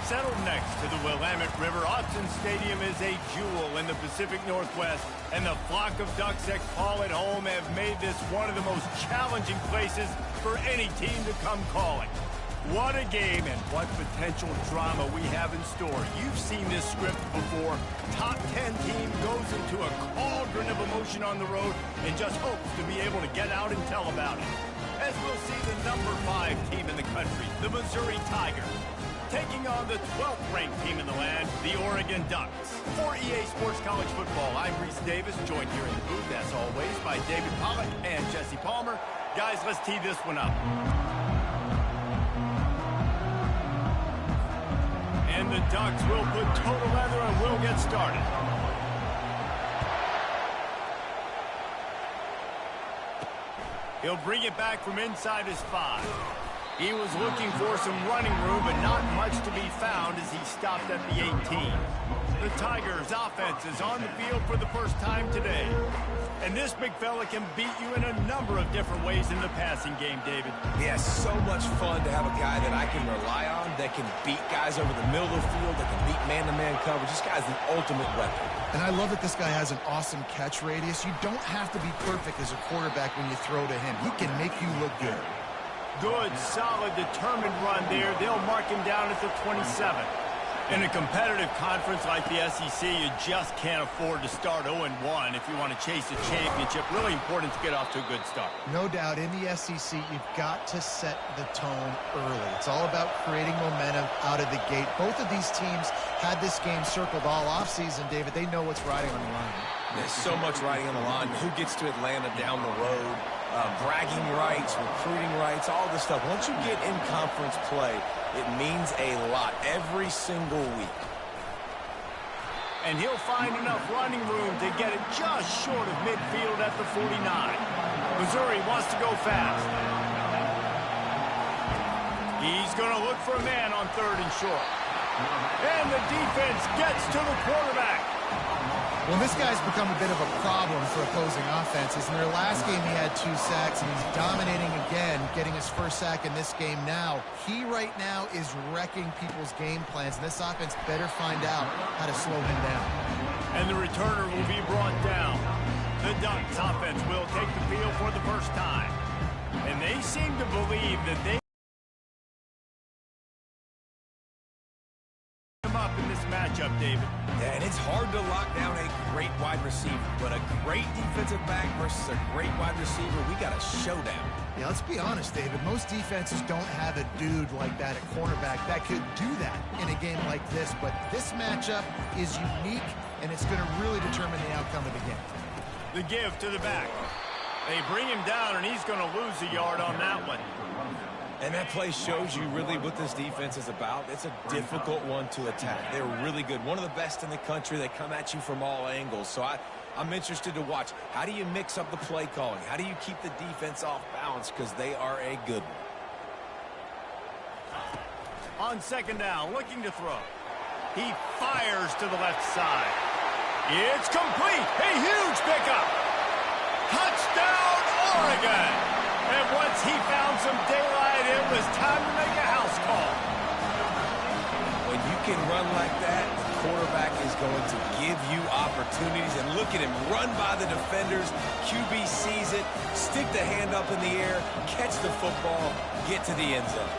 Settled next to the Willamette River, Autzen Stadium is a jewel in the Pacific Northwest, and the flock of ducks that call it home have made this one of the most challenging places for any team to come calling. What a game and what potential drama we have in store. You've seen this script before. Top 10 team goes into a cauldron of emotion on the road and just hopes to be able to get out and tell about it. As we'll see the number 5 team in the country, the Missouri Tigers, taking on the 12th ranked team in the land, the Oregon Ducks. For EA Sports College Football, I'm Reese Davis, joined here in the booth, as always, by David Pollack and Jesse Palmer. Guys, let's tee this one up. And the Ducks will put total leather and we'll get started. He'll bring it back from inside his 5. He was looking for some running room, but not much to be found as he stopped at the 18. The Tigers' offense is on the field for the first time today. And this big fella can beat you in a number of different ways in the passing game, David. Yeah, so much fun to have a guy that I can rely on, that can beat guys over the middle of the field, that can beat man-to-man coverage. This guy's the ultimate weapon. And I love that this guy has an awesome catch radius. You don't have to be perfect as a quarterback when you throw to him. He can make you look good. Good, solid, determined run there. They'll mark him down at the 27. In a competitive conference like the SEC, you just can't afford to start 0-1 if you want to chase a championship. Really important to get off to a good start. No doubt, in the SEC, you've got to set the tone early. It's all about creating momentum out of the gate. Both of these teams had this game circled all offseason, David. They know what's riding on the line. There's so much riding on the line. Who gets to Atlanta down the road? Bragging rights, recruiting rights, all this stuff. Once you get in conference play, it means a lot every single week. And he'll find enough running room to get it just short of midfield at the 49. Missouri wants to go fast. He's going to look for a man on 3rd and short. And the defense gets to the quarterback. Well, this guy's become a bit of a problem for opposing offenses. In their last game, he had 2 sacks, and he's dominating again, getting his first sack in this game now. He right now is wrecking people's game plans, and this offense better find out how to slow him down. And the returner will be brought down. The Ducks offense will take the field for the first time. And they seem to believe that they up in this matchup, David. Yeah, and it's hard to lock down a great wide receiver, but a great defensive back versus a great wide receiver, we got a showdown. Yeah, let's be honest, David. Most defenses don't have a dude like that at cornerback that could do that in a game like this, but this matchup is unique, and it's going to really determine the outcome of the game. The give to the back. They bring him down, and he's going to lose a yard on that one. And that play shows you really what this defense is about. It's a difficult one to attack. They're really good. One of the best in the country. They come at you from all angles. So I'm interested to watch. How do you mix up the play calling? How do you keep the defense off balance? Because they are a good one. On 2nd down, looking to throw. He fires to the left side. It's complete. A huge pickup. Touchdown, Oregon. And once he found some daylight, it was time to make a house call. When you can run like that, the quarterback is going to give you opportunities. And look at him run by the defenders. QB sees it, stick the hand up in the air, catch the football, get to the end zone.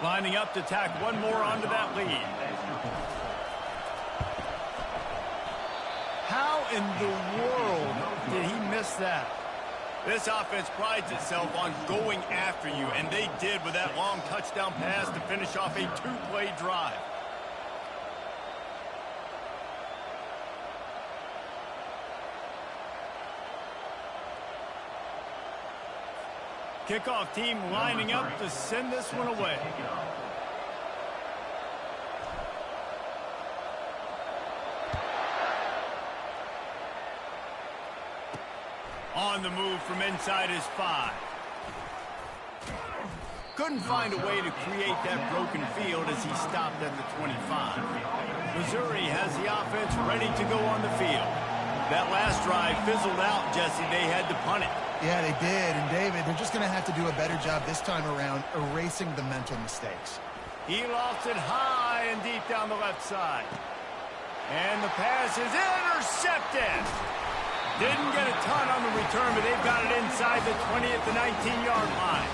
Lining up to tack one more onto that lead. How in the world did he miss that? This offense prides itself on going after you, and they did with that long touchdown pass to finish off a 2-play drive. Kickoff team lining up to send this one away. On the move from inside his 5. couldn't find a way to create that broken field as he stopped at the 25. Missouri has the offense ready to go on the field. That last drive fizzled out, Jesse. They had to punt it. Yeah, they did. And, David, they're just going to have to do a better job this time around erasing the mental mistakes. He lofts it high and deep down the left side. And the pass is intercepted. Didn't get a ton on the return, but they've got it inside the 20 at the 19-yard line.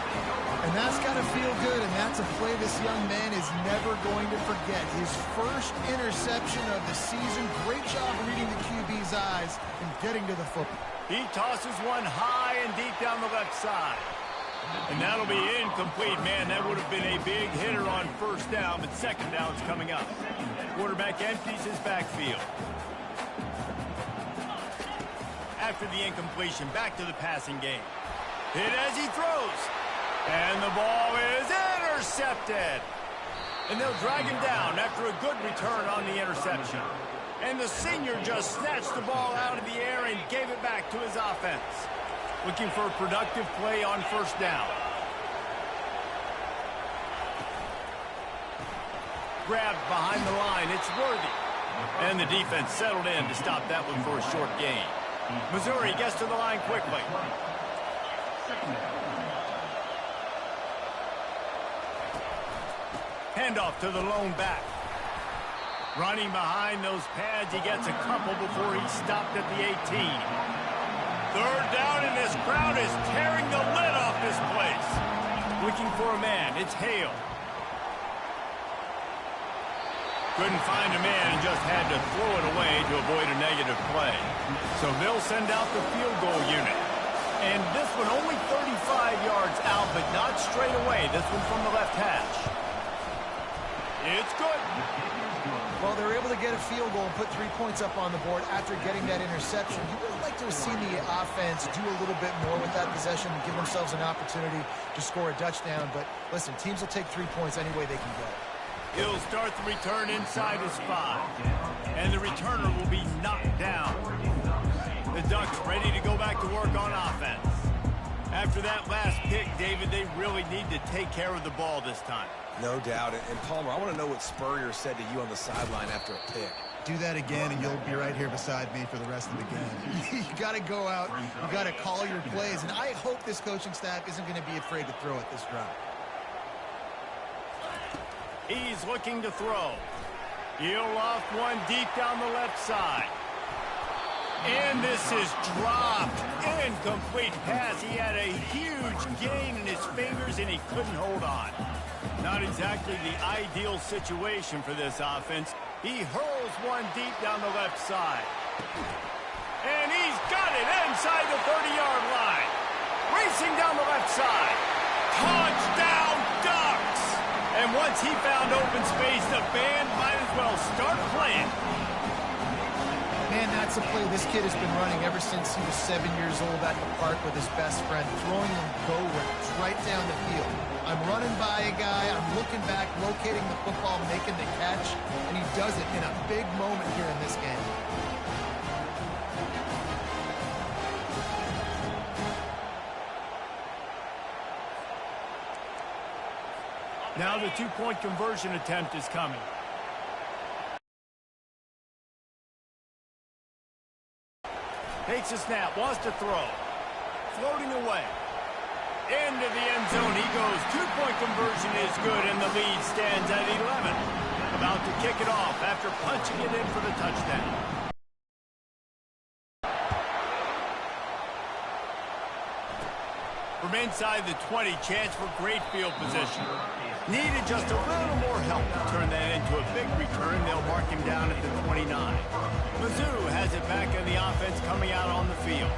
And that's got to feel good, and that's a play this young man is never going to forget. His first interception of the season. Great job reading the QB's eyes and getting to the football. He tosses one high and deep down the left side. And that'll be incomplete. Man, that would have been a big hitter on first down, but second down's coming up. Quarterback empties his backfield. After the incompletion, back to the passing game. Hit as he throws. And the ball is intercepted. And they'll drag him down after a good return on the interception. And the senior just snatched the ball out of the air and gave it back to his offense. Looking for a productive play on first down. Grabbed behind the line. It's Worthy. And the defense settled in to stop that one for a short gain. Missouri gets to the line quickly. Handoff to the lone back. Running behind those pads, he gets a couple before he stopped at the 18. Third down, and this crowd is tearing the lid off this place. Looking for a man. It's Hale. Couldn't find a man and just had to throw it away to avoid a negative play. So they'll send out the field goal unit. And this one only 35 yards out, but not straight away. This one from the left hash. It's good. Well, they were able to get a field goal and put 3 points up on the board after getting that interception. You would have liked to have seen the offense do a little bit more with that possession and give themselves an opportunity to score a touchdown. But listen, teams will take 3 points any way they can get. He'll start the return inside his 5. And the returner will be knocked down. The Ducks ready to go back to work on offense. After that last pick, David, they really need to take care of the ball this time. No doubt. And Palmer, I want to know what Spurrier said to you on the sideline after a pick. Do that again, and you'll be right here beside me for the rest of the game. You got to go out. You got to call your plays. And I hope this coaching staff isn't going to be afraid to throw it this drive. He's looking to throw. He'll loft one deep down the left side. And this is dropped. Incomplete pass. He had a huge gain in his fingers, and he couldn't hold on. Not exactly the ideal situation for this offense. He hurls one deep down the left side. And he's got it inside the 30-yard line. Racing down the left side. Touchdown, Ducks! And once he found open space, the band might as well start playing. Man, that's a play this kid has been running ever since he was 7 years old at the park with his best friend, throwing them go routes right down the field. I'm running by a guy, I'm looking back, locating the football, making the catch, and he does it in a big moment here in this game. Now the two-point conversion attempt is coming. Takes a snap, wants to throw. Floating away. Into the end zone he goes. Two-point conversion is good, and the lead stands at 11. About to kick it off after punching it in for the touchdown. From inside the 20, chance for great field position. Needed just a little more help to turn that into a big return. They'll mark him down at the 29. Mizzou has it back in the offense coming out on the field.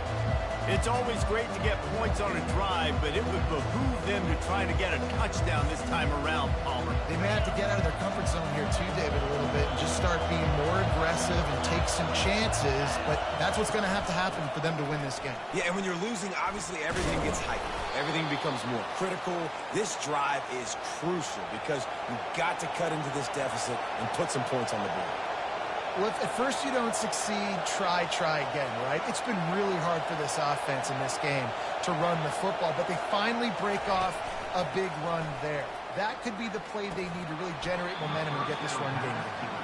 It's always great to get points on a drive, but it would behoove them to try to get a touchdown this time around, Palmer. They may have to get out of their comfort zone here too, David, a little bit, and just start being more aggressive and take some chances, but that's what's going to happen for them to win this game. Yeah, and when you're losing, obviously everything gets heightened. Everything becomes more critical. This drive is crucial because you've got to cut into this deficit and put some points on the board. Well, if at first you don't succeed, try again, right? It's been really hard for this offense in this game to run the football, but they finally break off a big run there. That could be the play they need to really generate momentum and get this run game going.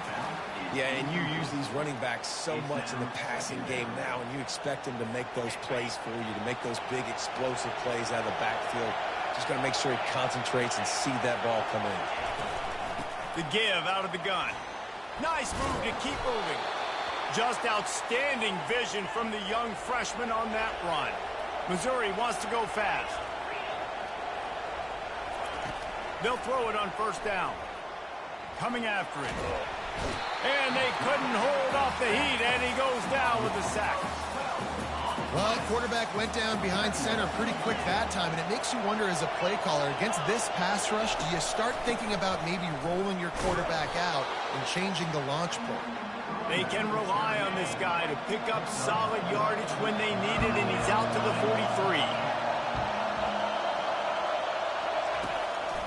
Yeah, and you use these running backs so much in the passing game now, and you expect them to make those plays for you, to make those big explosive plays out of the backfield. Just got to make sure he concentrates and see that ball come in. The give out of the gun. Nice move to keep moving. Just outstanding vision from the young freshman on that run. Missouri wants to go fast. They'll throw it on first down. Coming after it. And they couldn't hold off the heat, and he goes down with a sack. Well, quarterback went down behind center pretty quick that time, and it makes you wonder as a play caller, against this pass rush, do you start thinking about maybe rolling your quarterback out and changing the launch point? They can rely on this guy to pick up solid yardage when they need it, and he's out to the 43.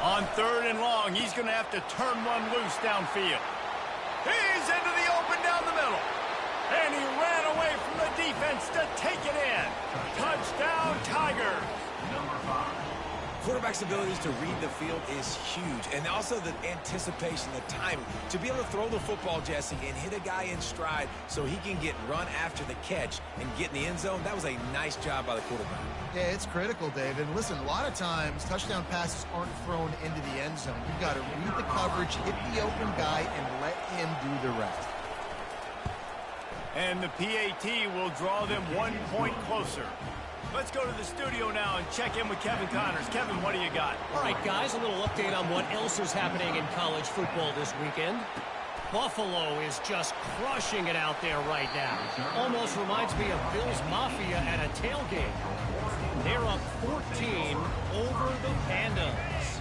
On 3rd and long, he's going to have to turn one loose downfield. He's into the open down the middle. And he ran away from the defense to take it in. Touchdown, Tigers. Quarterback's abilities to read the field is huge. And also the anticipation, the timing. To be able to throw the football, Jesse, and hit a guy in stride so he can get run after the catch and get in the end zone, that was a nice job by the quarterback. Yeah, it's critical, Dave. And listen, a lot of times, touchdown passes aren't thrown into the end zone. You've got to read the coverage, hit the open guy, and let him do the rest. And the PAT will draw them 1 point closer. Let's go to the studio now and check in with Kevin Connors. Kevin, what do you got? All right, guys, a little update on what else is happening in college football this weekend. Buffalo is just crushing it out there right now. Almost reminds me of Bills Mafia at a tailgate. They're up 14 over the Pandas.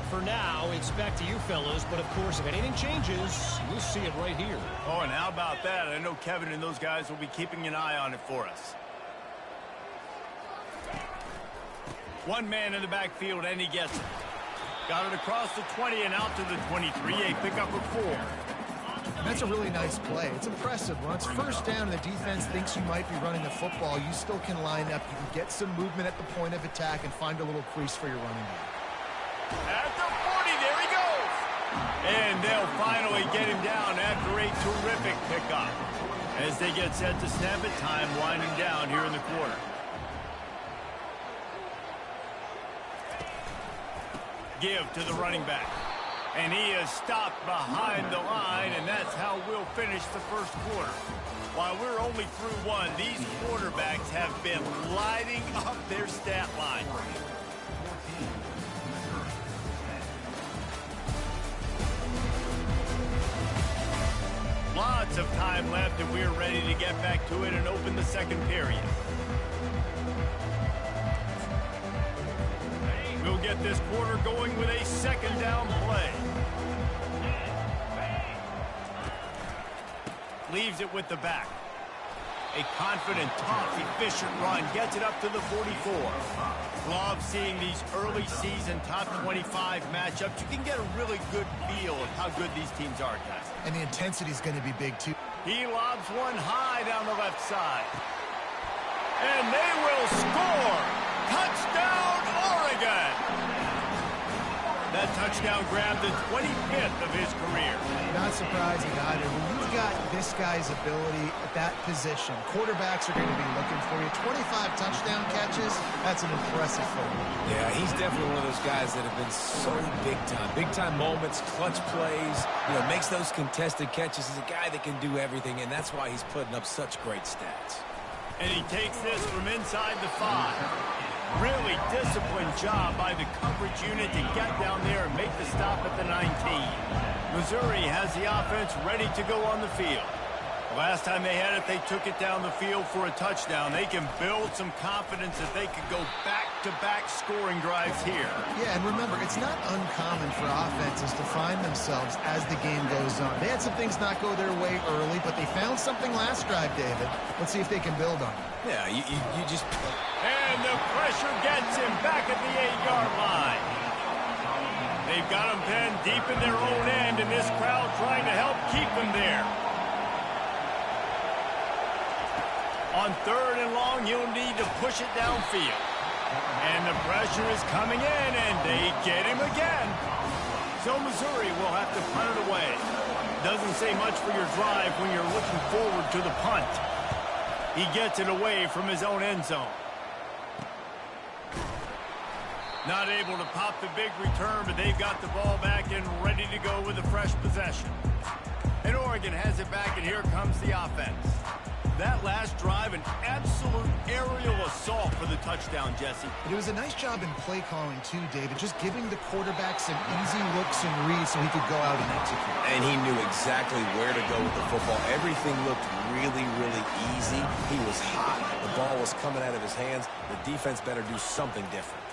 For now, it's back to you fellas, but of course, if anything changes, you'll see it right here. Oh, and how about that? I know Kevin and those guys will be keeping an eye on it for us. One man in the backfield, and he gets it. Got it across the 20 and out to the 23. A pickup of 4. And that's a really nice play. It's impressive. When it's first down and the defense thinks you might be running the football, you still can line up. You can get some movement at the point of attack and find a little crease for your running back. At the 40, there he goes. And they'll finally get him down after a terrific pickup. As they get set to snap it, time winding down here in the quarter. Give to the running back. And he is stopped behind the line, and that's how we'll finish the first quarter. While we're only through one, these quarterbacks have been lighting up their stat line. Lots of time left, and we're ready to get back to it and open the second period. We'll get this quarter going with a second down play. Leaves it with the back. A confident, tough, efficient run. Gets it up to the 44. Love seeing these early season top 25 matchups. You can get a really good feel of how good these teams are, guys. And the intensity is going to be big, too. He lobs one high down the left side. And they will score. Touchdown, Oregon! That touchdown grabbed the 25th of his career. Not surprising either. When you've got this guy's ability at that position, quarterbacks are going to be looking for you. 25 touchdown catches, that's an impressive photo. Yeah, he's definitely one of those guys that have been so big time. Big time moments, clutch plays, makes those contested catches. He's a guy that can do everything, and that's why he's putting up such great stats. And he takes this from inside the 5. Really disciplined job by the coverage unit to get down there and make the stop at the 19. Missouri has the offense ready to go on the field. Last time they had it, they took it down the field for a touchdown. They can build some confidence that they could go back-to-back scoring drives here. Yeah, and remember, it's not uncommon for offenses to find themselves as the game goes on. They had some things not go their way early, but they found something last drive, David. Let's see if they can build on it. Yeah, you just... And the pressure gets him back at the 8-yard line. They've got him pinned deep in their own end, and this crowd trying to help keep them there. On 3rd and long, he'll need to push it downfield. And the pressure is coming in, and they get him again. So Missouri will have to punt it away. Doesn't say much for your drive when you're looking forward to the punt. He gets it away from his own end zone. Not able to pop the big return, but they've got the ball back and ready to go with a fresh possession. And Oregon has it back, and here comes the offense. That last drive, an absolute aerial assault for the touchdown, Jesse. It was a nice job in play calling, too, David, just giving the quarterback some easy looks and reads so he could go out and execute. And he knew exactly where to go with the football. Everything looked really, really easy. He was hot. The ball was coming out of his hands. The defense better do something different.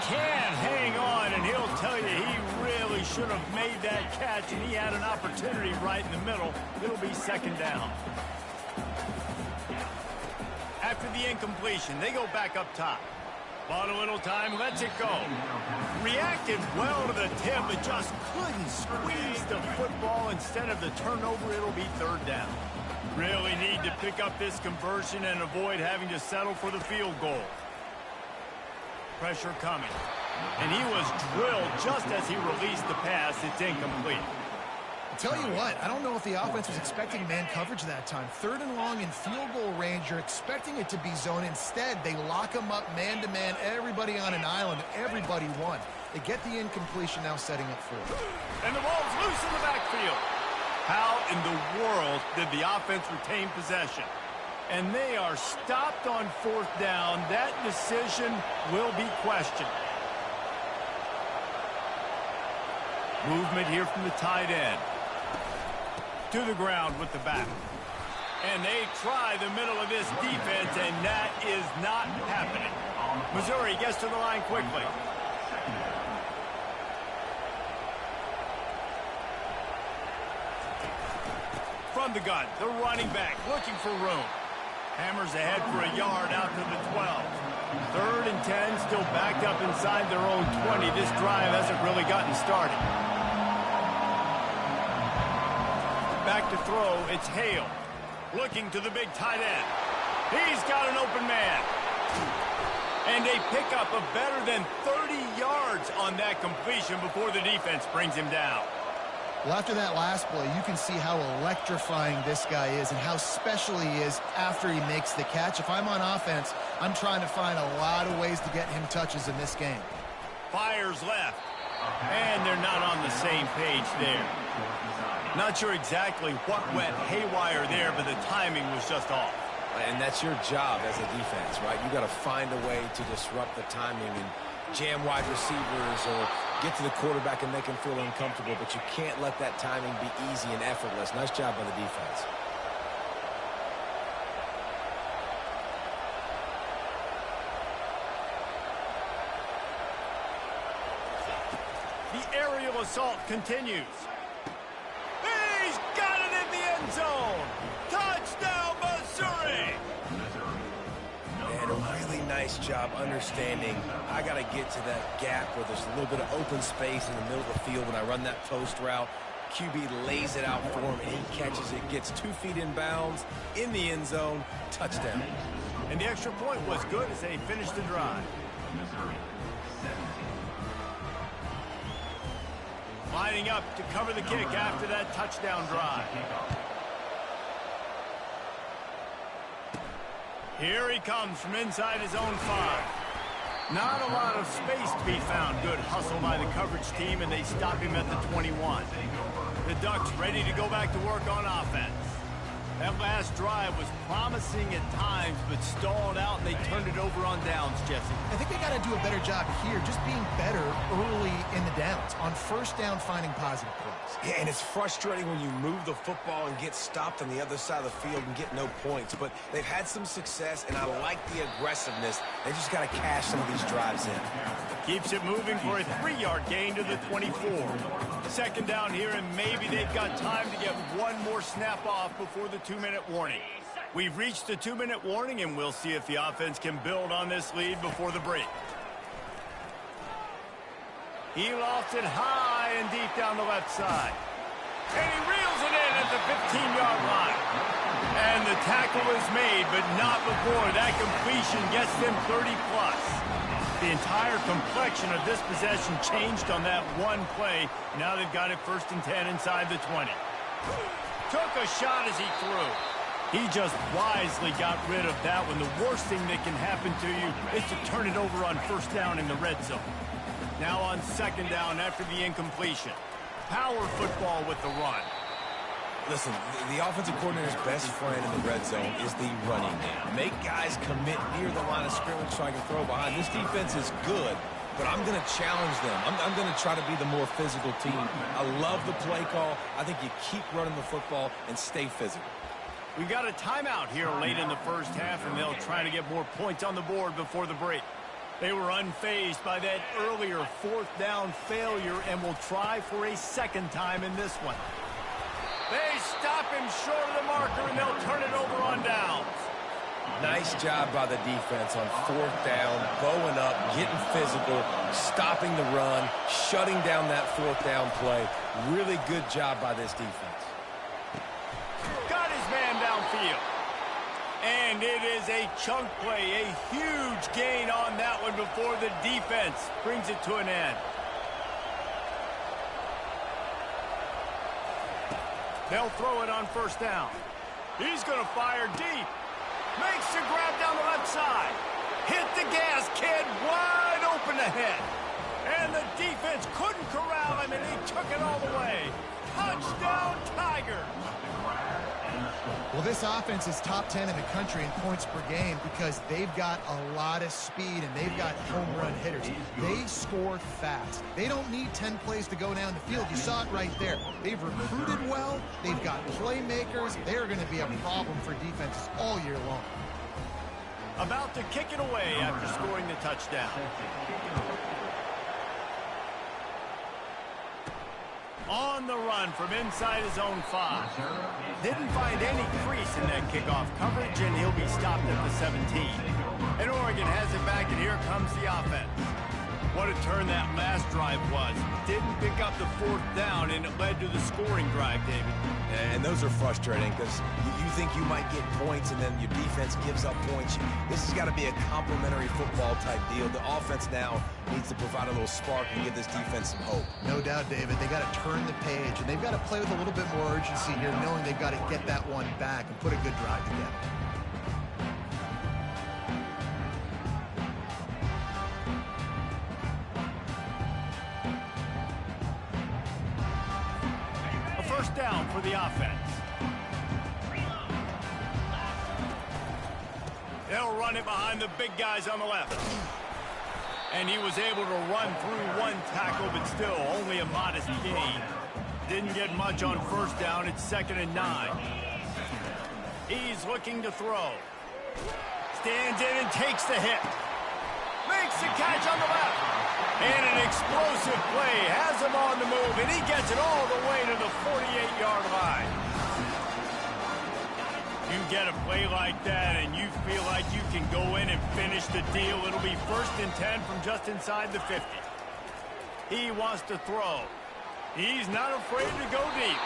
Can't hang on, and he'll tell you he really should have made that catch, and he had an opportunity right in the middle. It'll be second down. After the incompletion, they go back up top. Bought a little time, lets it go. Reacted well to the tip, but just couldn't squeeze the football. Instead of the turnover, it'll be third down. Really need to pick up this conversion and avoid having to settle for the field goal. Pressure coming. And he was drilled just as he released the pass. It's incomplete. I'll tell you what, I don't know if the offense was expecting man coverage that time. Third and long in field goal range, you're expecting it to be zone. Instead, they lock him up man-to-man, everybody on an island, everybody won. They get the incompletion, now setting up fourth. And the ball's loose in the backfield. How in the world did the offense retain possession? And they are stopped on fourth down. That decision will be questioned. Movement here from the tight end. To the ground with the back. And they try the middle of this defense, and that is not happening. Missouri gets to the line quickly. From the gun, the running back looking for room. Hammers ahead for a yard out to the 12. Third and 10, still backed up inside their own 20. This drive hasn't really gotten started. Back to throw, it's Hale. Looking to the big tight end. He's got an open man. And they pick up a better than 30 yards on that completion before the defense brings him down. Well, after that last play, you can see how electrifying this guy is and how special he is after he makes the catch. If I'm on offense, I'm trying to find a lot of ways to get him touches in this game. Fires left. And they're not on the same page there. Not sure exactly what went haywire there, but the timing was just off. And that's your job as a defense, right? You got to find a way to disrupt the timing and jam wide receivers or get to the quarterback and make him feel uncomfortable, but you can't let that timing be easy and effortless. Nice job by the defense. The aerial assault continues. He's got it in the end zone. Touchdown, Missouri! And a really nice job understanding I got to get to that gap where there's a little bit of open space in the middle of the field when I run that post route. QB lays it out for him, and he catches it, gets 2 feet in bounds, in the end zone, touchdown. And the extra point was good as they finished the drive. Lining up to cover the kick after that touchdown drive. Here he comes from inside his own 5. Not a lot of space to be found. Good hustle by the coverage team, and they stop him at the 21. The Ducks ready to go back to work on offense. That last drive was promising at times, but stalled out, and they turned it over on downs, Jesse. I think they got to do a better job here, just being better early in the downs. On first down, finding positive plays. Yeah, and it's frustrating when you move the football and get stopped on the other side of the field and get no points. But they've had some success, and I like the aggressiveness. They just got to cash some of these drives in. Keeps it moving for a 3-yard gain to the 24. Second down here, and maybe they've got time to get one more snap off before the 2-minute warning. We've reached the 2-minute warning, and we'll see if the offense can build on this lead before the break. He lofts it high and deep down the left side. And he reels it in at the 15-yard line. And the tackle is made, but not before that completion gets them 30-plus. The entire complexion of this possession changed on that one play. Now they've got it 1st and 10 inside the 20. Took a shot as he threw. He just wisely got rid of that one. The worst thing that can happen to you is to turn it over on 1st down in the red zone. Now on 2nd down after the incompletion. Power football with the run. Listen, the offensive coordinator's best friend in the red zone is the running game. Make guys commit near the line of scrimmage so I can throw behind. This defense is good, but I'm going to challenge them. I'm going to try to be the more physical team. I love the play call. I think you keep running the football and stay physical. We got a timeout here late in the 1st half, and they'll try to get more points on the board before the break. They were unfazed by that earlier 4th down failure and will try for a 2nd time in this one. They stop him short of the marker, and they'll turn it over on downs. Nice job by the defense on 4th down, bowing up, getting physical, stopping the run, shutting down that 4th down play. Really good job by this defense. Got his man downfield. And it is a chunk play, a huge gain on that one before the defense brings it to an end. They'll throw it on 1st down. He's going to fire deep. Makes the grab down the left side. Hit the gas, kid, wide open ahead. And the defense couldn't corral him, and he took it all the way. Touchdown, Tigers. Well, this offense is top 10 in the country in points per game because they've got a lot of speed and they've got home run hitters. They score fast. They don't need 10 plays to go down the field. You saw it right there. They've recruited well. They've got playmakers. They're going to be a problem for defenses all year long. About to kick it away after scoring the touchdown. On the run from inside his own 5. Didn't find any crease in that kickoff coverage, and he'll be stopped at the 17. And Oregon has it back, and here comes the offense. What a turn that last drive was. Didn't pick up the 4th down, and it led to the scoring drive, David. And those are frustrating because you think you might get points and then your defense gives up points. This has got to be a complementary football type deal. The offense now needs to provide a little spark and give this defense some hope. No doubt, David. They got to turn the page, and they've got to play with a little bit more urgency here, knowing they've got to get that one back and put a good drive together. Down for the offense. They'll run it behind the big guys on the left. And he was able to run through one tackle, but still only a modest gain. Didn't get much on 1st down. It's 2nd and 9. He's looking to throw. Stands in and takes the hit. Makes the catch on the left. And an explosive play has him on the move, and he gets it all the way to the 48-yard line. You get a play like that, and you feel like you can go in and finish the deal. It'll be 1st and 10 from just inside the 50. He wants to throw. He's not afraid to go deep.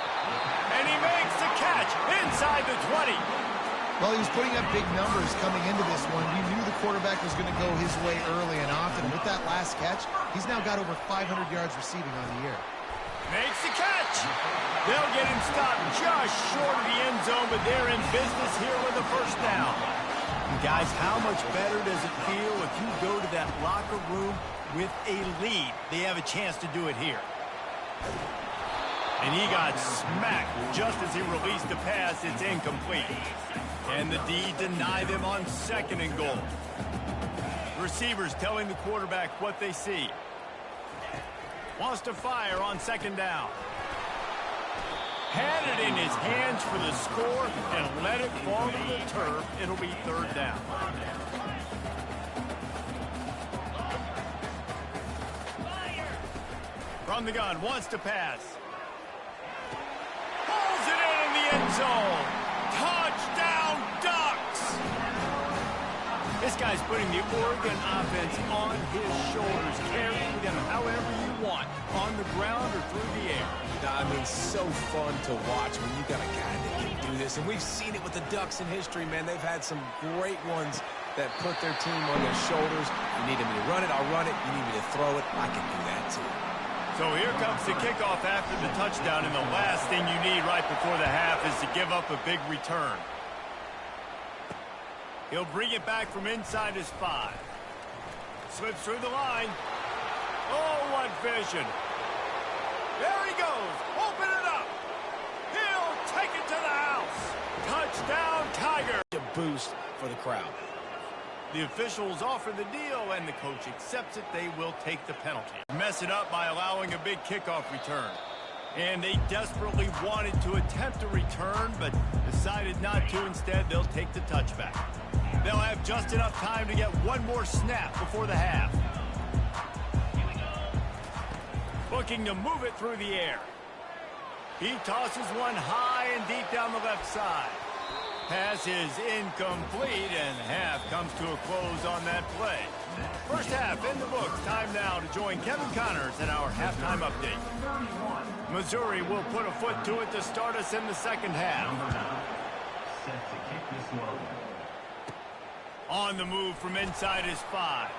And he makes the catch inside the 20. Well, he was putting up big numbers coming into this one. We knew the quarterback was going to go his way early and often. With that last catch, he's now got over 500 yards receiving on the year. Makes the catch. They'll get him stopped just short of the end zone, but they're in business here with a 1st down. And guys, how much better does it feel if you go to that locker room with a lead? They have a chance to do it here. And he got smacked just as he released the pass. It's incomplete. And the D deny them on 2nd and goal. Receivers telling the quarterback what they see. Wants to fire on 2nd down. Had it in his hands for the score and let it fall to the turf. It'll be 3rd down. From the gun, wants to pass. Pulls it in the end zone. Touchdown, Ducks! This guy's putting the Oregon offense on his shoulders, carrying them however you want, on the ground or through the air. I mean, so fun to watch when you got a guy that can do this. And we've seen it with the Ducks in history, man. They've had some great ones that put their team on their shoulders. You need me to run it, I'll run it. You need me to throw it, I can do that too. So here comes the kickoff after the touchdown, and the last thing you need right before the half is to give up a big return. He'll bring it back from inside his 5. Slips through the line. Oh, what vision. There he goes. Open it up. He'll take it to the house. Touchdown, Tiger. A boost for the crowd. The officials offer the deal, and the coach accepts it. They will take the penalty. Mess it up by allowing a big kickoff return. And they desperately wanted to attempt a return, but decided not to. Instead, they'll take the touchback. They'll have just enough time to get one more snap before the half. Looking to move it through the air. He tosses one high and deep down the left side. Pass is incomplete, and half comes to a close on that play. First half in the books. Time now to join Kevin Connors in our halftime update. Missouri will put a foot to it to start us in the second half. On the move from inside his 5.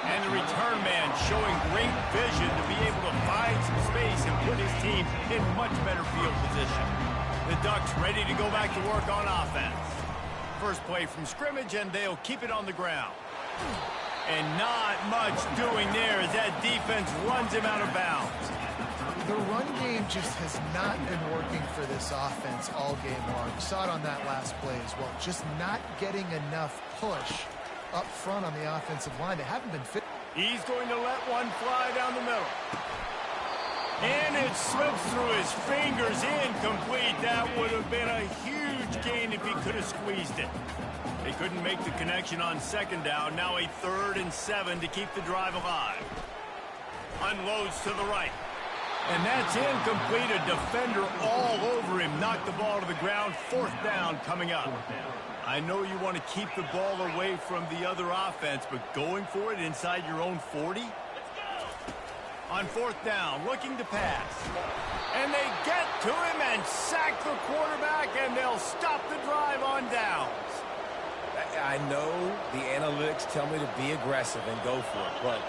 And the return man showing great vision to be able to find some space and put his team in much better field position. The Ducks ready to go back to work on offense. First play from scrimmage, and they'll keep it on the ground. And not much doing there as that defense runs him out of bounds. The run game just has not been working for this offense all game long. We saw it on that last play as well. Just not getting enough push up front on the offensive line. They haven't been fit. He's going to let one fly down the middle. And it slips through his fingers, incomplete. That would have been a huge gain if he could have squeezed it. They couldn't make the connection on second down. Now a 3rd and 7 to keep the drive alive. Unloads to the right. And that's incomplete. A defender all over him. Knocked the ball to the ground. 4th down coming up. I know you want to keep the ball away from the other offense, but going for it inside your own 40? On 4th down, looking to pass. And they get to him and sack the quarterback, and they'll stop the drive on downs. I know the analytics tell me to be aggressive and go for it, but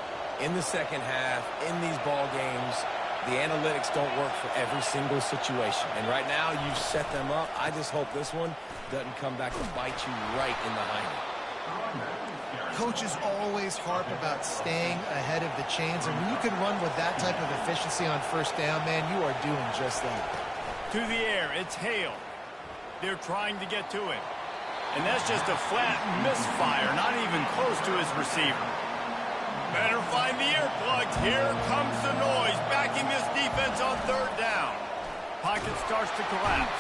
in the second half, in these ball games, the analytics don't work for every single situation. And right now, you've set them up. I just hope this one doesn't come back to bite you right in the hind. Coaches always harp about staying ahead of the chains, and when you can run with that type of efficiency on 1st down, man, you are doing just that. To the air, it's Hale. They're trying to get to it. And that's just a flat misfire, not even close to his receiver. Better find the earplugs. Here comes the noise, backing this defense on 3rd down. Pocket starts to collapse.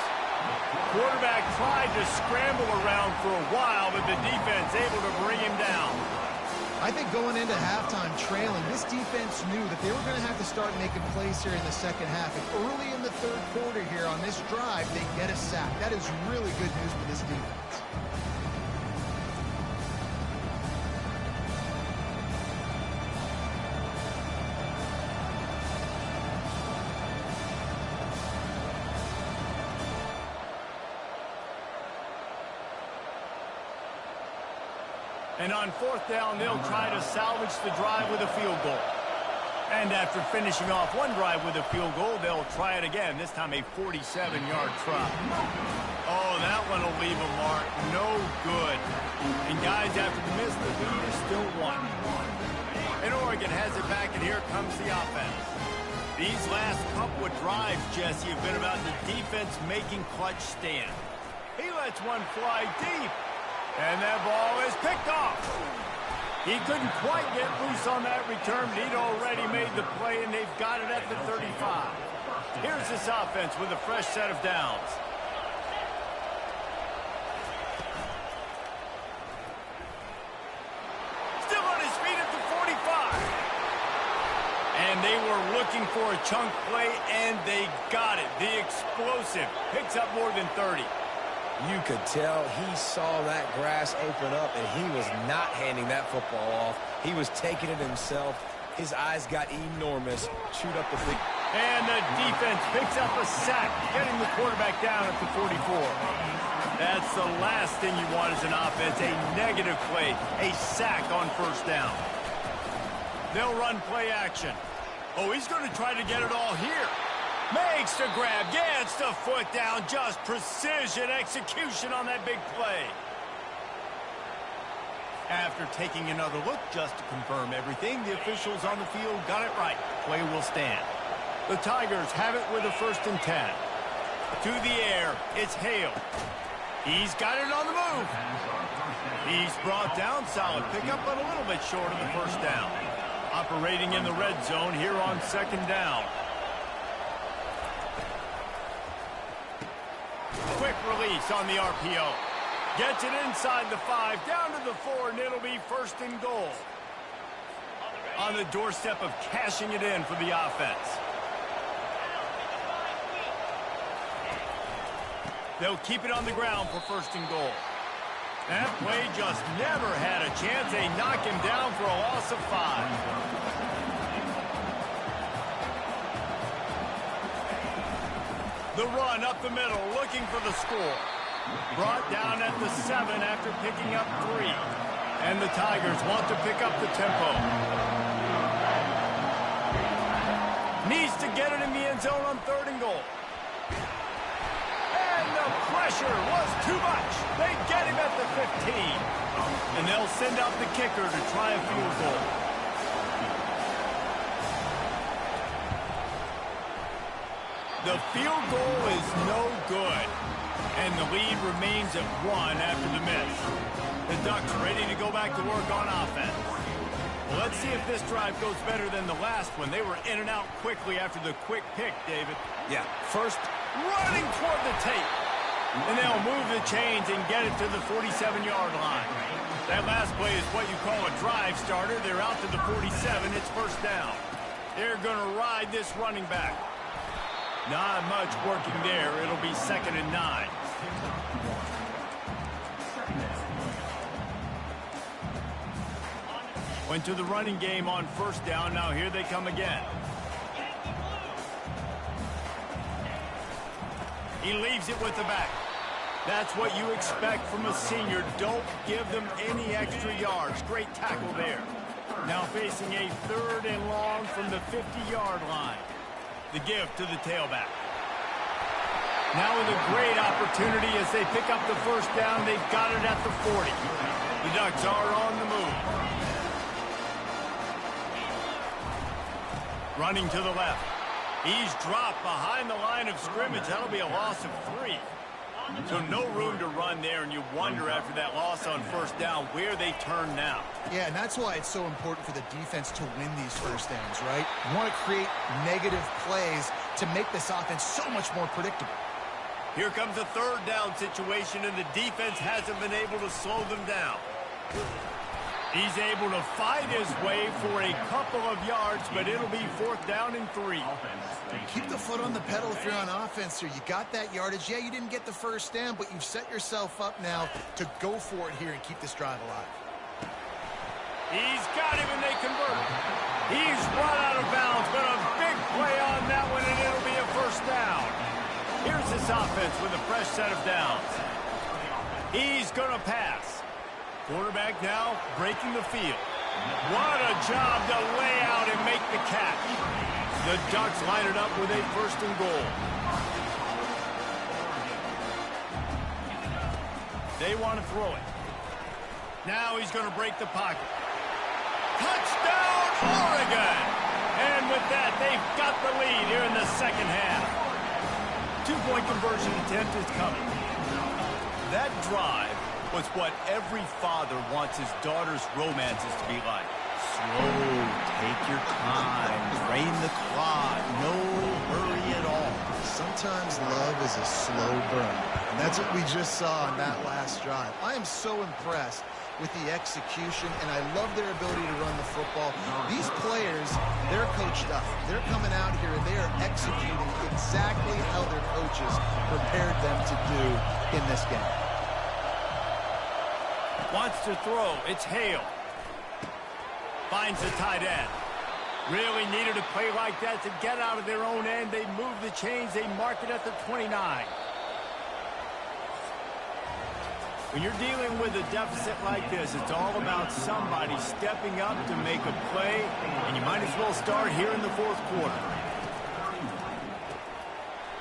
Quarterback tried to scramble around for a while, but the defense able to bring him down. I think going into halftime trailing, this defense knew that they were going to have to start making plays here in the second half. And early in the 3rd quarter here on this drive, they get a sack. That is really good news for this defense. And on 4th down, they'll try to salvage the drive with a field goal. And after finishing off one drive with a field goal, they'll try it again, this time a 47-yard try. Oh, that one will leave a mark. No good. And guys, after the miss, the lead is still 1. And Oregon has it back, and here comes the offense. These last couple of drives, Jesse, have been about the defense making clutch stand. He lets one fly deep. And that ball is picked off. He couldn't quite get loose on that return, but he'd already made the play, and they've got it at the 35. Here's this offense with a fresh set of downs. Still on his feet at the 45. And they were looking for a chunk play, and they got it. The explosive picks up more than 30. You could tell he saw that grass open up, and he was not handing that football off. He was taking it himself. His eyes got enormous. Chewed up the big... And the defense picks up a sack, getting the quarterback down at the 44. That's the last thing you want as an offense, a negative play, a sack on first down. They'll run play action. Oh, he's going to try to get it all here. Makes the grab, gets the foot down, just precision execution on that big play. After taking another look just to confirm everything, the officials on the field got it right. Play will stand. The Tigers have it with a 1st and 10. To the air, it's Hale. He's got it on the move. He's brought down, solid pickup, but a little bit short of the first down. Operating in the red zone here on 2nd down. Quick release on the RPO. Gets it inside the 5, down to the 4, and it'll be 1st and goal. On the doorstep of cashing it in for the offense. They'll keep it on the ground for 1st and goal. That play just never had a chance. They knock him down for a loss of 5. The run up the middle, looking for the score. Brought down at the 7 after picking up 3. And the Tigers want to pick up the tempo. Needs to get it in the end zone on 3rd and goal. And the pressure was too much. They get him at the 15. And they'll send out the kicker to try a field goal. The field goal is no good. And the lead remains at 1 after the miss. The Ducks ready to go back to work on offense. Well, let's see if this drive goes better than the last one. They were in and out quickly after the quick pick, David. Yeah, first... running toward the tape. And they'll move the chains and get it to the 47-yard line. That last play is what you call a drive starter. They're out to the 47. It's 1st down. They're going to ride this running back. Not much working there. It'll be 2nd and 9. Went to the running game on 1st down. Now here they come again. He leaves it with the back. That's what you expect from a senior. Don't give them any extra yards. Great tackle there. Now facing a 3rd and long from the 50-yard line. The give to the tailback. Now with a great opportunity as they pick up the 1st down. They've got it at the 40. The Ducks are on the move. Running to the left. He's dropped behind the line of scrimmage. That'll be a loss of 3. So no room to run there, and you wonder after that loss on 1st down where they turn now. Yeah, and that's why it's so important for the defense to win these 1st downs, right? You want to create negative plays to make this offense so much more predictable. Here comes a 3rd down situation, and the defense hasn't been able to slow them down. He's able to fight his way for a couple of yards, but it'll be 4th down and 3. Keep the foot on the pedal if you're on offense here. You got that yardage. Yeah, you didn't get the 1st down, but you've set yourself up now to go for it here and keep this drive alive. He's got him, and they convert. He's run out of bounds, but a big play on that one, and it'll be a 1st down. Here's this offense with a fresh set of downs. He's going to pass. Quarterback now breaking the field. What a job to lay out and make the catch. The Ducks line it up with a 1st and goal. They want to throw it. Now he's going to break the pocket. Touchdown, Oregon! And with that, they've got the lead here in the 2nd half. 2-point conversion attempt is coming. That drive was what every father wants his daughter's romances to be like. Slow, take your time, drain the clock, no hurry at all. Sometimes love is a slow burn, and that's what we just saw on that last drive. I am so impressed with the execution, and I love their ability to run the football. These players, they're coached up. They're coming out here and they are executing exactly how their coaches prepared them to do in this game. Wants to throw. It's Hale. Finds the tight end. Really needed a play like that to get out of their own end. They move the chains. They mark it at the 29. When you're dealing with a deficit like this, it's all about somebody stepping up to make a play, and you might as well start here in the fourth quarter.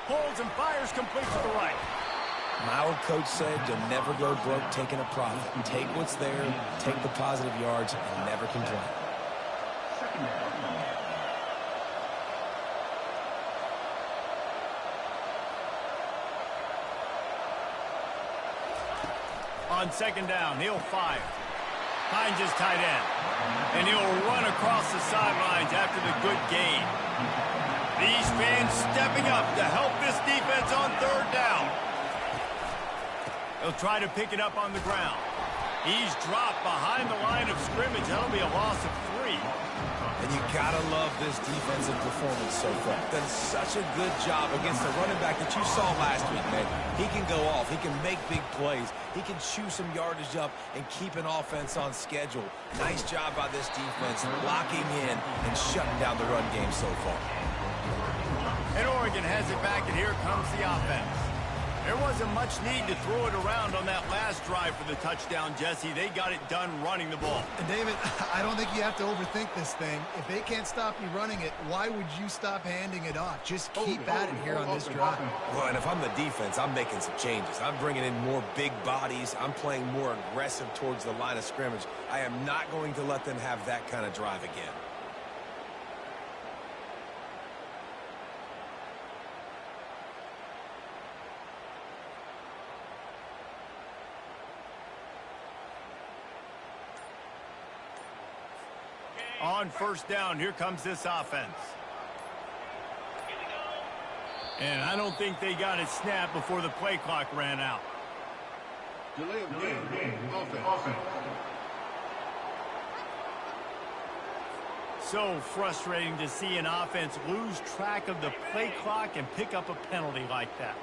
Holds and fires complete to the right. My old coach said you'll never go broke taking a profit. Take what's there, take the positive yards, and never complain. On second down, he'll fire. Finds his tight end. And he'll run across the sidelines after the good gain. These fans stepping up to help this defense on third down. They'll try to pick it up on the ground. He's dropped behind the line of scrimmage. That'll be a loss of 3. And you gotta love this defensive performance so far. Done such a good job against the running back that you saw last week, man. He can go off. He can make big plays. He can chew some yardage up and keep an offense on schedule. Nice job by this defense locking in and shutting down the run game so far. And Oregon has it back, and here comes the offense. There wasn't much need to throw it around on that last drive for the touchdown, Jesse. They got it done running the ball. And David, I don't think you have to overthink this thing. If they can't stop you running it, why would you stop handing it off? Just keep at it here on this drive. Well, and if I'm the defense, I'm making some changes. I'm bringing in more big bodies. I'm playing more aggressive towards the line of scrimmage. I am not going to let them have that kind of drive again. On first down, here comes this offense. And I don't think they got it snapped before the play clock ran out. Delay of game. Offense. So frustrating to see an offense lose track of the play clock and pick up a penalty like that.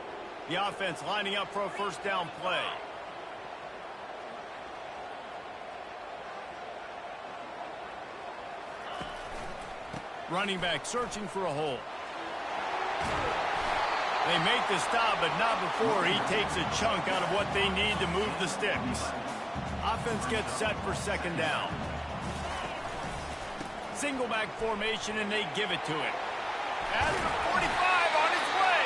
The offense lining up for a first down play. Running back searching for a hole. They make the stop, but not before he takes a chunk out of what they need to move the sticks. Offense gets set for second down. Single back formation, and they give it to him. At the 45 on his way.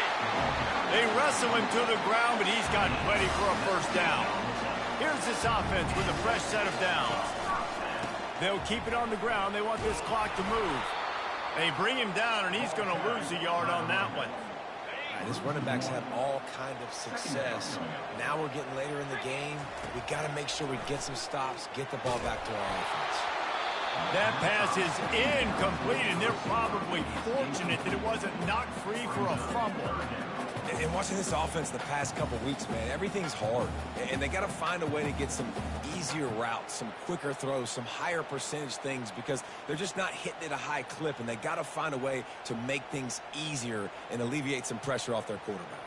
They wrestle him to the ground, but he's got plenty for a first down. Here's this offense with a fresh set of downs. They'll keep it on the ground. They want this clock to move. They bring him down, and he's going to lose a yard on that one. This running back's had all kind of success. Now we're getting later in the game. We got to make sure we get some stops, get the ball back to our offense. That pass is incomplete, and they're probably fortunate that it wasn't knocked free for a fumble. And watching this offense the past couple weeks, man, everything's hard. And they got to find a way to get some easier routes, some quicker throws, some higher percentage things because they're just not hitting at a high clip, and they got to find a way to make things easier and alleviate some pressure off their quarterback.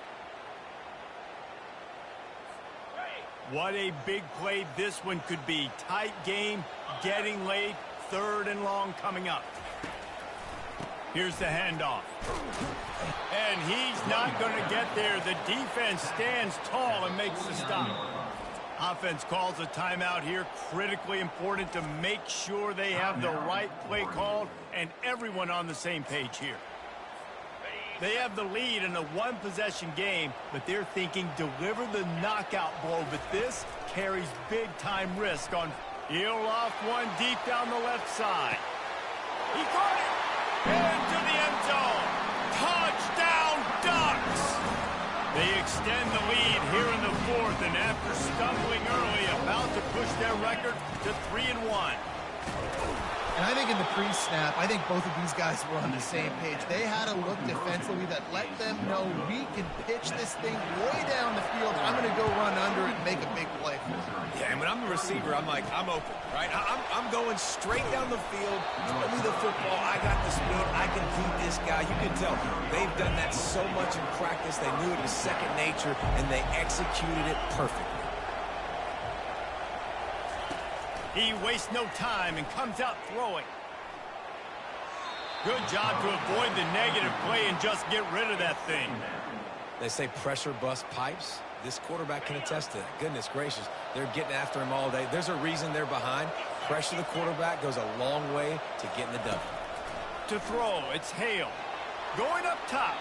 What a big play this one could be. Tight game, getting late, third and long coming up. Here's the handoff. And he's not going to get there. The defense stands tall and makes the stop. Offense calls a timeout here. Critically important to make sure they have the right play called and everyone on the same page here. They have the lead in a one-possession game, but they're thinking deliver the knockout blow. But this carries big-time risk on. He'll loft one deep down the left side. He caught it. Into the end zone. Touchdown, Ducks! They extend the lead here in the fourth, and after stumbling early, about to push their record to 3-1. And I think in the pre-snap, I think both of these guys were on the same page. They had a look defensively that let them know we can pitch this thing way down the field. I'm going to go run under it and make a big play for it. Yeah, and when I'm the receiver, I'm like, I'm open, right? I'm going straight down the field. Throw me the football. I got the speed. I can beat this guy. You can tell they've done that so much in practice. They knew it was second nature, and they executed it perfectly. He wastes no time and comes out throwing. Good job to avoid the negative play and just get rid of that thing. They say pressure busts pipes. This quarterback can attest to that. Goodness gracious, they're getting after him all day. There's a reason they're behind. Pressure the quarterback goes a long way to getting the W. To throw, it's Hale. Going up top.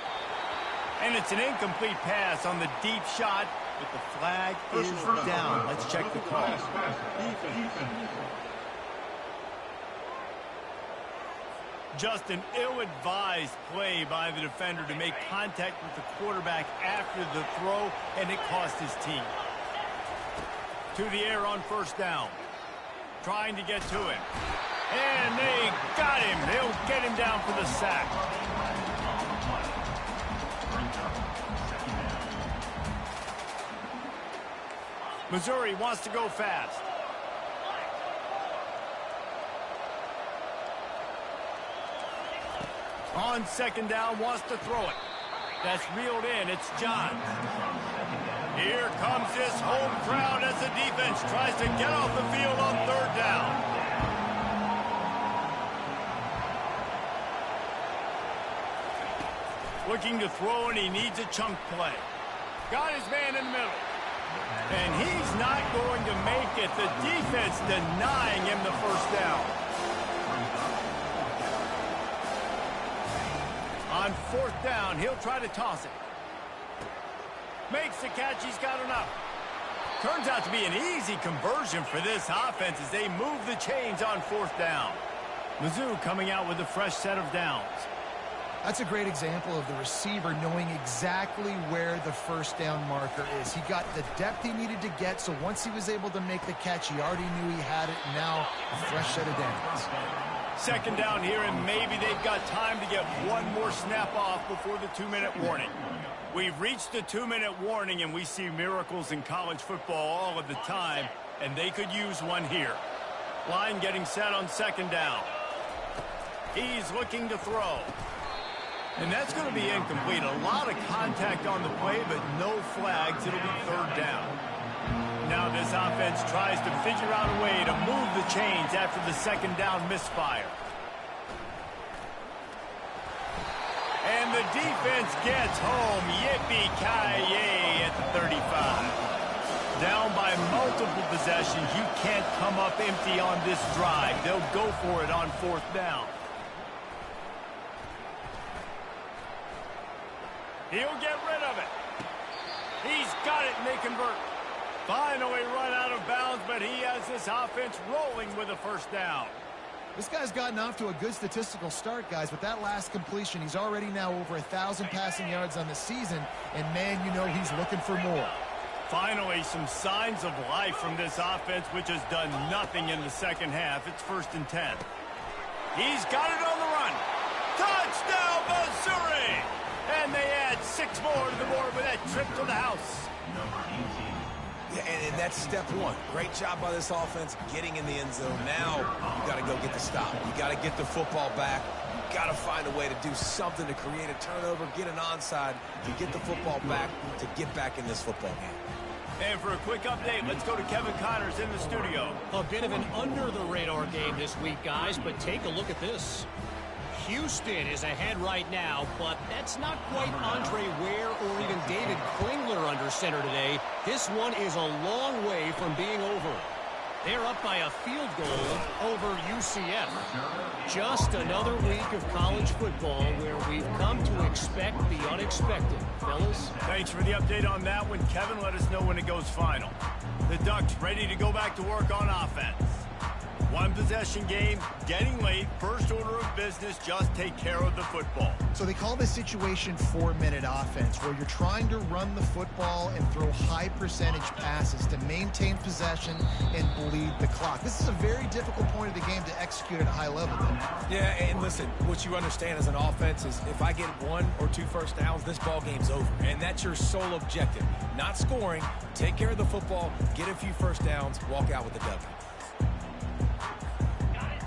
And it's an incomplete pass on the deep shot, but the flag is down. Let's check the call. Just an ill-advised play by the defender to make contact with the quarterback after the throw, and it cost his team. To the air on first down. Trying to get to him. And they got him. They'll get him down for the sack. Missouri wants to go fast. On second down, wants to throw it. That's reeled in. It's Johns. Here comes this home crowd as the defense tries to get off the field on third down. Looking to throw, and he needs a chunk play. Got his man in the middle. And he's not going to make it. The defense denying him the first down. On fourth down, he'll try to toss it. Makes the catch. He's got enough. Turns out to be an easy conversion for this offense as they move the chains on fourth down. Mizzou coming out with a fresh set of downs. That's a great example of the receiver knowing exactly where the first down marker is. He got the depth he needed to get, so once he was able to make the catch, he already knew he had it, and now a fresh set of downs. Second down here, and maybe they've got time to get one more snap off before the 2-minute warning. We've reached the 2-minute warning, and we see miracles in college football all of the time, and they could use one here. Line getting set on second down. He's looking to throw. And that's going to be incomplete. A lot of contact on the play, but no flags. It'll be third down. Now this offense tries to figure out a way to move the chains after the second down misfire. And the defense gets home. Yippee-ki-yay at the 35. Down by multiple possessions. You can't come up empty on this drive. They'll go for it on fourth down. He'll get rid of it. He's got it, and they convert. Finally run out of bounds, but he has this offense rolling with a first down. This guy's gotten off to a good statistical start, guys. With that last completion, he's already now over 1,000 passing yards on the season, and man, you know he's looking for more. Finally, some signs of life from this offense, which has done nothing in the second half. It's 1st and 10. He's got it on the run. Touchdown, Missouri! And they add 6 more to the board with that trip to the house. Yeah, and that's step one. Great job by this offense getting in the end zone. Now you got to go get the stop. You got to get the football back. You got to find a way to do something to create a turnover, get an onside, to get the football back, to get back in this football game. And for a quick update, let's go to Kevin Connors in the studio. A bit of an under-the-radar game this week, guys, but take a look at this. Houston is ahead right now, but that's not quite Andre Ware or even David Klingler under center today. This one is a long way from being over. They're up by a field goal over UCF. Just another week of college football where we've come to expect the unexpected. Fellas? Thanks for the update on that one. Kevin, let us know when it goes final. The Ducks ready to go back to work on offense. One possession game, getting late, first order of business, just take care of the football. So they call this situation 4-minute offense, where you're trying to run the football and throw high percentage passes to maintain possession and bleed the clock. This is a very difficult point of the game to execute at a high level, though. Yeah, and listen, what you understand as an offense is if I get 1 or 2 first downs, this ball game's over. And that's your sole objective. Not scoring, take care of the football, get a few first downs, walk out with the W.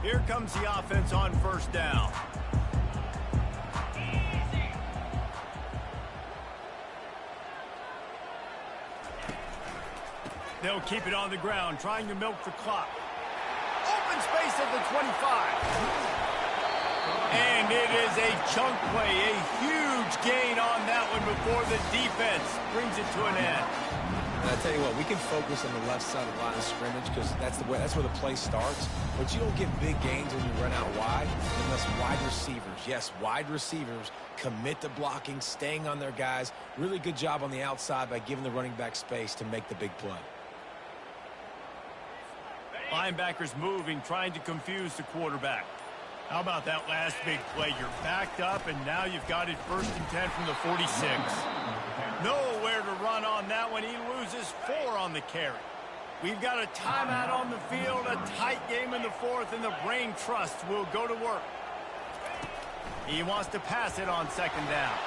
Here comes the offense on first down. They'll keep it on the ground, trying to milk the clock. Open space at the 25. And it is a chunk play, a huge gain on that one before the defense brings it to an end. And I tell you what, we can focus on the left side of the line of scrimmage because that's where the play starts. But you don't get big gains when you run out wide unless wide receivers, yes, wide receivers, commit to blocking, staying on their guys. Really good job on the outside by giving the running back space to make the big play. Linebackers moving, trying to confuse the quarterback. How about that last big play? You're backed up, and now you've got it 1st and 10 from the 46. Nowhere to run on that one. He loses 4 on the carry. We've got a timeout on the field, a tight game in the 4th, and the brain trust will go to work. He wants to pass it on 2nd down.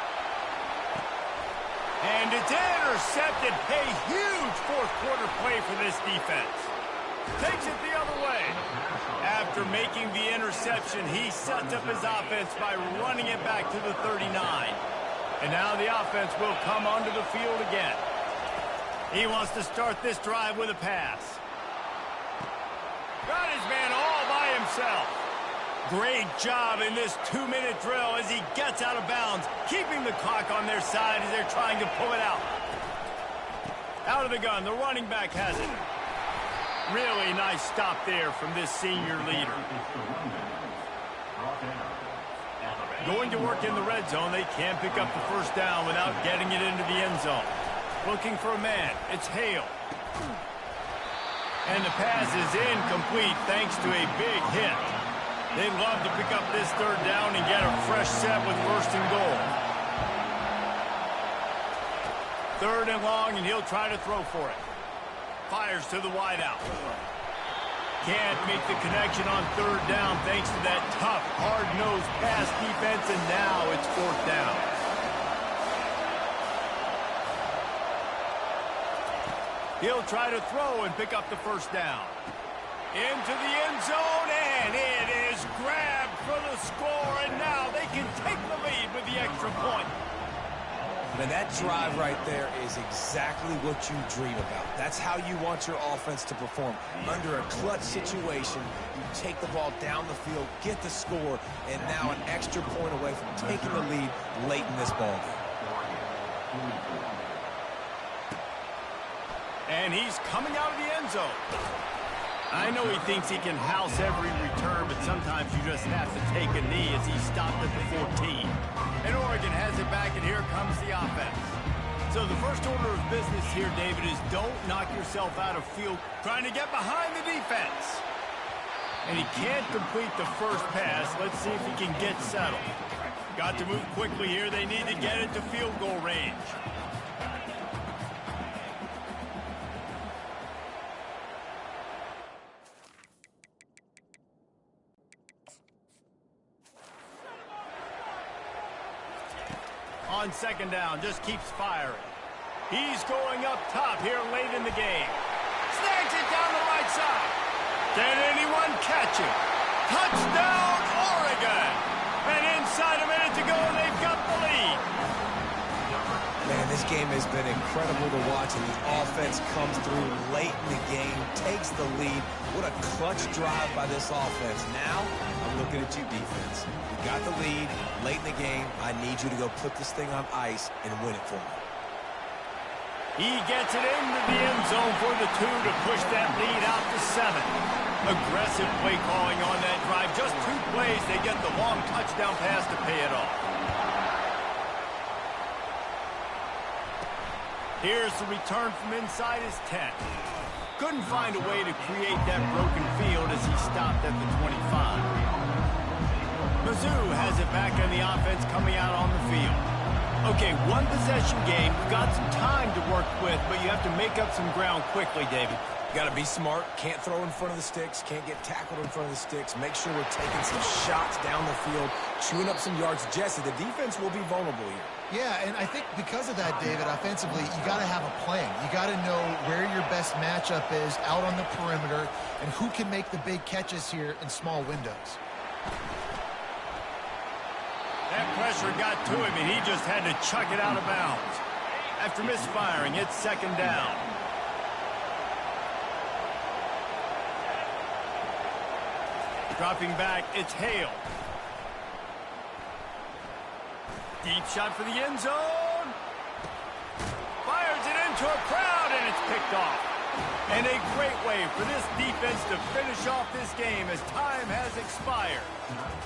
And it's intercepted. A huge 4th quarter play for this defense. Takes it the other way. After making the interception, he sets up his offense by running it back to the 39. And now the offense will come onto the field again. He wants to start this drive with a pass. Got his man all by himself. Great job in this 2-minute drill as he gets out of bounds, keeping the clock on their side as they're trying to pull it out. Out of the gun, the running back has it. Really nice stop there from this senior leader. Going to work in the red zone, they can't pick up the first down without getting it into the end zone. Looking for a man, it's Hale. And the pass is incomplete thanks to a big hit. They'd love to pick up this 3rd down and get a fresh set with 1st and goal. 3rd and long, and he'll try to throw for it. Fires to the wideout. Can't make the connection on 3rd down thanks to that tough, hard-nosed pass defense, and now it's 4th down. He'll try to throw and pick up the first down. Into the end zone, and it is grabbed for the score, and now they can take the lead with the extra point. And that drive right there is exactly what you dream about. That's how you want your offense to perform. Under a clutch situation, you take the ball down the field, get the score, and now an extra point away from taking the lead late in this ball game. And he's coming out of the end zone. I know he thinks he can house every return, but sometimes you just have to take a knee as he stopped at the 14. And Oregon has it back, and here comes the offense. So the first order of business here, David, is don't knock yourself out of field trying to get behind the defense. And he can't complete the first pass. Let's see if he can get settled. Got to move quickly here. They need to get it to field goal range. On 2nd down, just keeps firing. He's going up top here late in the game. Snags it down the right side. Can anyone catch it? Touchdown, Oregon! And inside a minute to go, they've got the lead. Man, this game has been incredible to watch, and the offense comes through late in the game, takes the lead. What a clutch drive by this offense. Now, I'm looking at you, defense. You got the lead late in the game. I need you to go put this thing on ice and win it for me. He gets it into the end zone for the 2 to push that lead out to 7. Aggressive play calling on that drive. Just 2 plays, they get the long touchdown pass to pay it off. Here's the return from inside his 10. Couldn't find a way to create that broken field as he stopped at the 25. Mizzou has it back on the offense coming out on the field. Okay, one possession game. You've got some time to work with, but you have to make up some ground quickly, David. Got to be smart. Can't throw in front of the sticks. Can't get tackled in front of the sticks. Make sure we're taking some shots down the field, chewing up some yards. Jesse, the defense will be vulnerable here. Yeah, and I think because of that, David, offensively, you got to have a plan. You got to know where your best matchup is out on the perimeter and who can make the big catches here in small windows. That pressure got to him, and he just had to chuck it out of bounds. After misfiring, it's second down. Dropping back, it's Hale. Deep shot for the end zone. Fires it into a crowd, and it's picked off. And a great way for this defense to finish off this game as time has expired.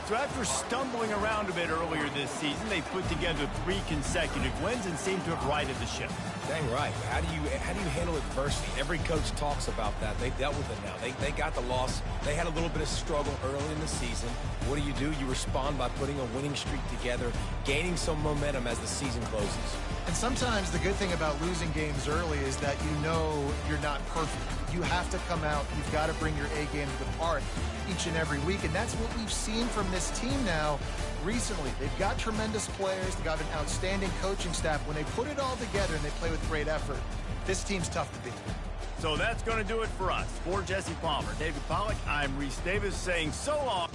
So after stumbling around a bit earlier this season, they put together 3 consecutive wins and seem to have righted the ship. Dang right. How do you handle adversity? Every coach talks about that. They dealt with it now. They got the loss. They had a little bit of struggle early in the season. What do? You respond by putting a winning streak together, gaining some momentum as the season closes. And sometimes the good thing about losing games early is that you know you're not perfect. You have to come out. You've got to bring your A game to the park each and every week. And that's what we've seen from this team now recently. They've got tremendous players. They've got an outstanding coaching staff. When they put it all together and they play with great effort, this team's tough to beat. So that's going to do it for us. For Jesse Palmer, David Pollack, I'm Reese Davis saying so long.